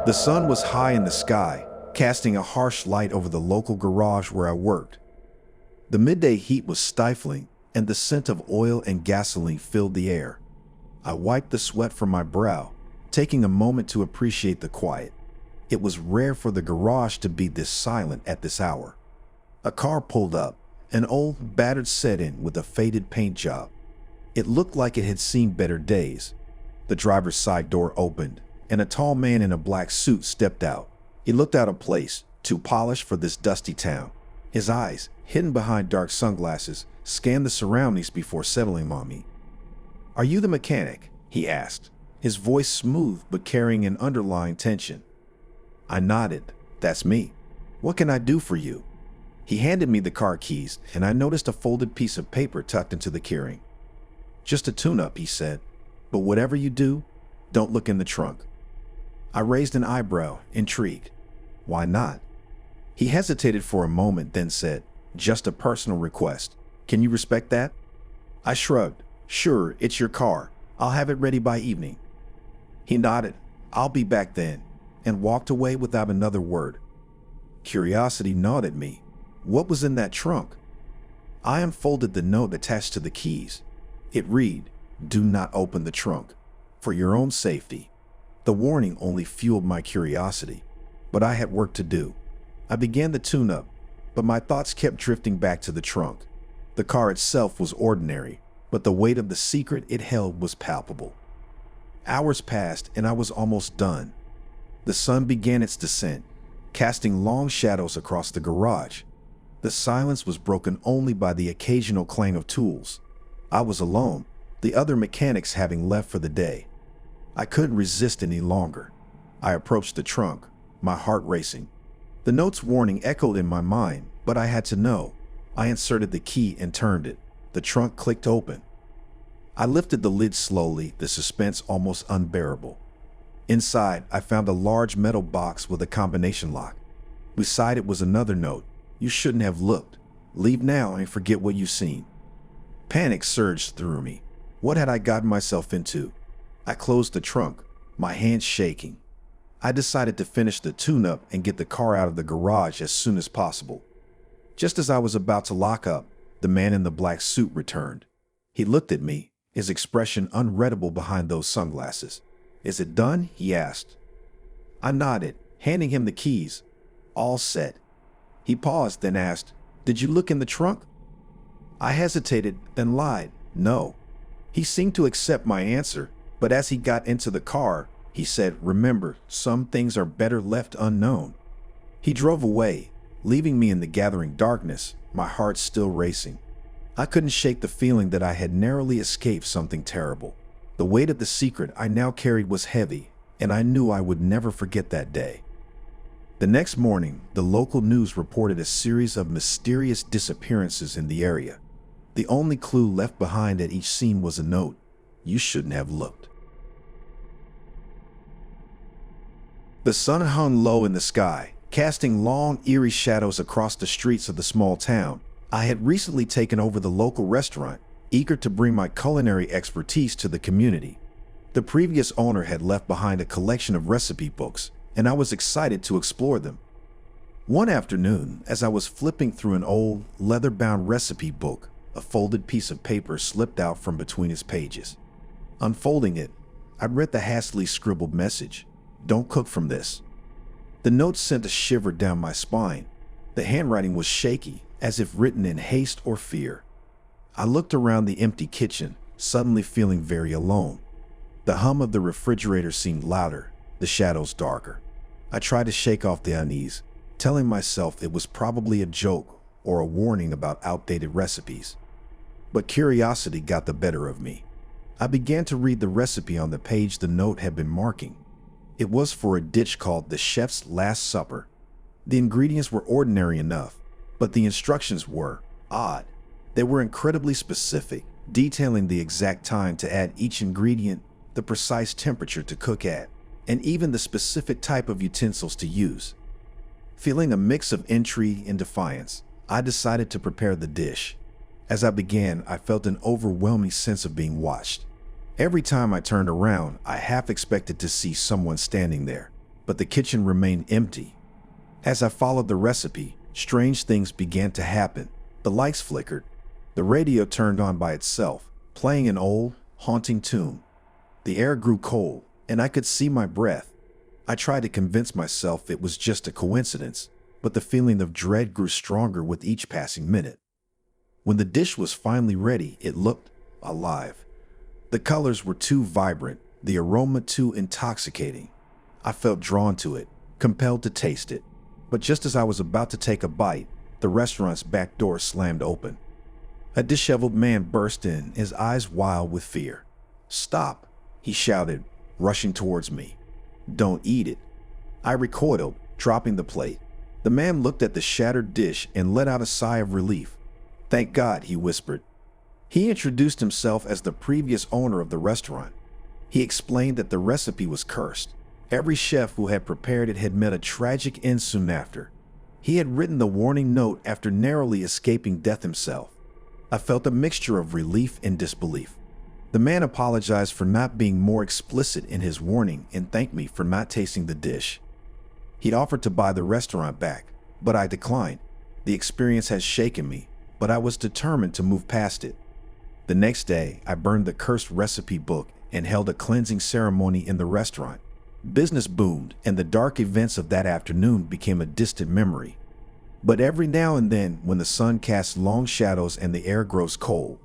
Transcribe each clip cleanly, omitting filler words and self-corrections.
The sun was high in the sky, casting a harsh light over the local garage where I worked. The midday heat was stifling, and the scent of oil and gasoline filled the air. I wiped the sweat from my brow, taking a moment to appreciate the quiet. It was rare for the garage to be this silent at this hour. A car pulled up, an old, battered sedan with a faded paint job. It looked like it had seen better days. The driver's side door opened, and a tall man in a black suit stepped out. He looked out of place, too polished for this dusty town. His eyes, hidden behind dark sunglasses, scanned the surroundings before settling on me. "Are you the mechanic?" he asked, his voice smooth but carrying an underlying tension. I nodded. "That's me. What can I do for you?" He handed me the car keys, and I noticed a folded piece of paper tucked into the keyring. "Just a tune-up," he said. "But whatever you do, don't look in the trunk." I raised an eyebrow, intrigued. "Why not?" He hesitated for a moment, then said, "Just a personal request. Can you respect that?" I shrugged. "Sure, it's your car. I'll have it ready by evening." He nodded. "I'll be back then," and walked away without another word. Curiosity gnawed at me. What was in that trunk? I unfolded the note attached to the keys. It read, "Do not open the trunk. For your own safety." The warning only fueled my curiosity, but I had work to do. I began the tune-up, but my thoughts kept drifting back to the trunk. The car itself was ordinary, but the weight of the secret it held was palpable. Hours passed, and I was almost done. The sun began its descent, casting long shadows across the garage. The silence was broken only by the occasional clang of tools. I was alone, the other mechanics having left for the day. I couldn't resist any longer. I approached the trunk, my heart racing. The note's warning echoed in my mind, but I had to know. I inserted the key and turned it. The trunk clicked open. I lifted the lid slowly, the suspense almost unbearable. Inside, I found a large metal box with a combination lock. Beside it was another note. "You shouldn't have looked. Leave now and forget what you've seen." Panic surged through me. What had I gotten myself into? I closed the trunk, my hands shaking. I decided to finish the tune-up and get the car out of the garage as soon as possible. Just as I was about to lock up, the man in the black suit returned. He looked at me, his expression unreadable behind those sunglasses. "Is it done?" he asked. I nodded, handing him the keys. "All set." He paused, then asked, "Did you look in the trunk?" I hesitated, then lied, "No." He seemed to accept my answer, but as he got into the car, he said, "Remember, some things are better left unknown." He drove away, leaving me in the gathering darkness, my heart still racing. I couldn't shake the feeling that I had narrowly escaped something terrible. The weight of the secret I now carried was heavy, and I knew I would never forget that day. The next morning, the local news reported a series of mysterious disappearances in the area. The only clue left behind at each scene was a note, "You shouldn't have looked." The sun hung low in the sky, casting long, eerie shadows across the streets of the small town. I had recently taken over the local restaurant, eager to bring my culinary expertise to the community. The previous owner had left behind a collection of recipe books, and I was excited to explore them. One afternoon, as I was flipping through an old, leather-bound recipe book, a folded piece of paper slipped out from between its pages. Unfolding it, I read the hastily scribbled message, "Don't cook from this." The note sent a shiver down my spine. The handwriting was shaky, as if written in haste or fear. I looked around the empty kitchen, suddenly feeling very alone. The hum of the refrigerator seemed louder, the shadows darker. I tried to shake off the unease, telling myself it was probably a joke or a warning about outdated recipes. But curiosity got the better of me. I began to read the recipe on the page the note had been marking. It was for a dish called the Chef's Last Supper. The ingredients were ordinary enough, but the instructions were odd. They were incredibly specific, detailing the exact time to add each ingredient, the precise temperature to cook at, and even the specific type of utensils to use. Feeling a mix of intrigue and defiance, I decided to prepare the dish. As I began, I felt an overwhelming sense of being watched. Every time I turned around, I half expected to see someone standing there. but the kitchen remained empty. As I followed the recipe, strange things began to happen. The lights flickered. The radio turned on by itself, playing an old, haunting tune. The air grew cold, and I could see my breath. I tried to convince myself it was just a coincidence, but the feeling of dread grew stronger with each passing minute. When the dish was finally ready, it looked alive. The colors were too vibrant, the aroma too intoxicating. I felt drawn to it, compelled to taste it. But just as I was about to take a bite, the restaurant's back door slammed open. A disheveled man burst in, his eyes wild with fear. "Stop," he shouted, rushing towards me. "Don't eat it." I recoiled, dropping the plate. The man looked at the shattered dish and let out a sigh of relief. "Thank God," he whispered. He introduced himself as the previous owner of the restaurant. He explained that the recipe was cursed. Every chef who had prepared it had met a tragic end soon after. He had written the warning note after narrowly escaping death himself. I felt a mixture of relief and disbelief. The man apologized for not being more explicit in his warning and thanked me for not tasting the dish. He'd offered to buy the restaurant back, but I declined. The experience had shaken me, but I was determined to move past it. The next day, I burned the cursed recipe book and held a cleansing ceremony in the restaurant. Business boomed, and the dark events of that afternoon became a distant memory. But every now and then, when the sun casts long shadows and the air grows cold,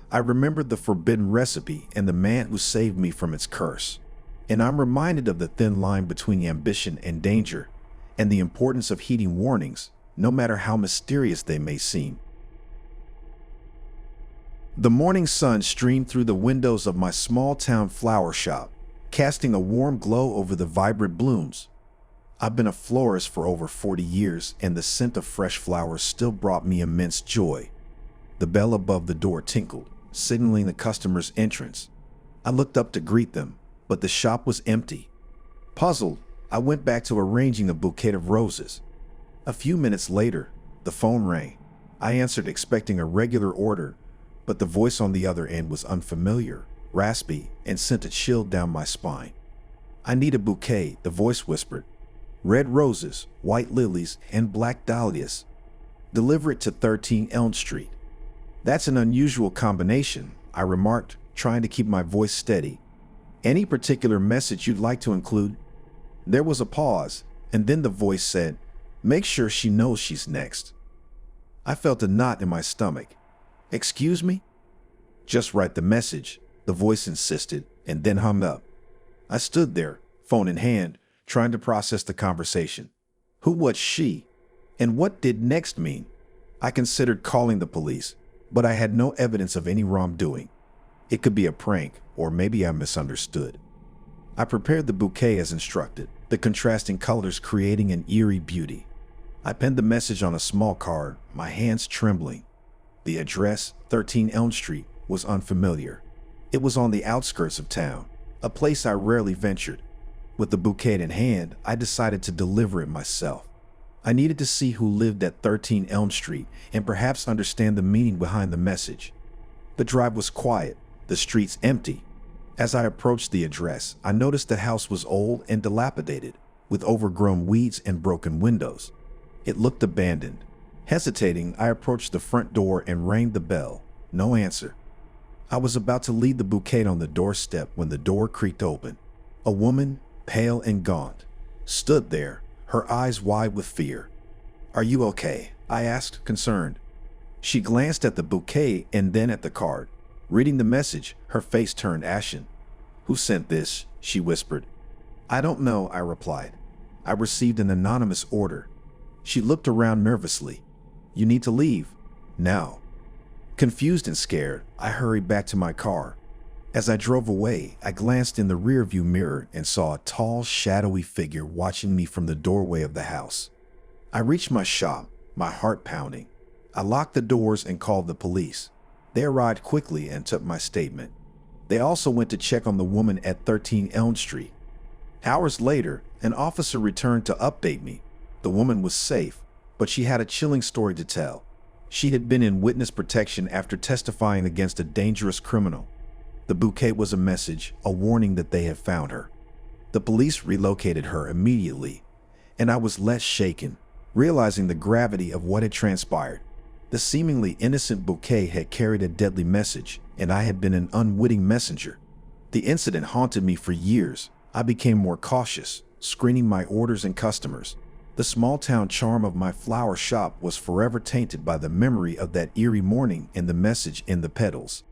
I remembered the forbidden recipe and the man who saved me from its curse. And I'm reminded of the thin line between ambition and danger, and the importance of heeding warnings, no matter how mysterious they may seem. The morning sun streamed through the windows of my small-town flower shop, casting a warm glow over the vibrant blooms. I've been a florist for over 40 years, and the scent of fresh flowers still brought me immense joy. The bell above the door tinkled, signaling the customer's entrance. I looked up to greet them, but the shop was empty. Puzzled, I went back to arranging a bouquet of roses. A few minutes later, the phone rang. I answered expecting a regular order, but the voice on the other end was unfamiliar, raspy, and sent a chill down my spine. "I need a bouquet," the voice whispered. "Red roses, white lilies, and black dahlias. Deliver it to 13 Elm Street." "That's an unusual combination," I remarked, trying to keep my voice steady. "Any particular message you'd like to include?" There was a pause, and then the voice said, "Make sure she knows she's next." I felt a knot in my stomach. "Excuse me?" "Just write the message," the voice insisted, and then hung up. I stood there, phone in hand, trying to process the conversation. Who was she? And what did next mean? I considered calling the police, but I had no evidence of any wrongdoing. It could be a prank, or maybe I misunderstood. I prepared the bouquet as instructed, the contrasting colors creating an eerie beauty. I penned the message on a small card, my hands trembling. The address, 13 Elm Street, was unfamiliar. It was on the outskirts of town, a place I rarely ventured. With the bouquet in hand, I decided to deliver it myself. I needed to see who lived at 13 Elm Street and perhaps understand the meaning behind the message. The drive was quiet, the streets empty. As I approached the address, I noticed the house was old and dilapidated, with overgrown weeds and broken windows. It looked abandoned. Hesitating, I approached the front door and rang the bell. No answer. I was about to leave the bouquet on the doorstep when the door creaked open. A woman, pale and gaunt, stood there, her eyes wide with fear. "Are you okay?" I asked, concerned. She glanced at the bouquet and then at the card. Reading the message, her face turned ashen. "Who sent this?" she whispered. "I don't know," I replied. "I received an anonymous order." She looked around nervously. "You need to leave. Now." Confused and scared, I hurried back to my car. As I drove away, I glanced in the rearview mirror and saw a tall, shadowy figure watching me from the doorway of the house. I reached my shop, my heart pounding. I locked the doors and called the police. They arrived quickly and took my statement. They also went to check on the woman at 13 Elm Street. Hours later, an officer returned to update me. The woman was safe, but she had a chilling story to tell. She had been in witness protection after testifying against a dangerous criminal. The bouquet was a message, a warning that they had found her. The police relocated her immediately, and I was less shaken, realizing the gravity of what had transpired. The seemingly innocent bouquet had carried a deadly message, and I had been an unwitting messenger. The incident haunted me for years. I became more cautious, screening my orders and customers. The small-town charm of my flower shop was forever tainted by the memory of that eerie morning and the message in the petals.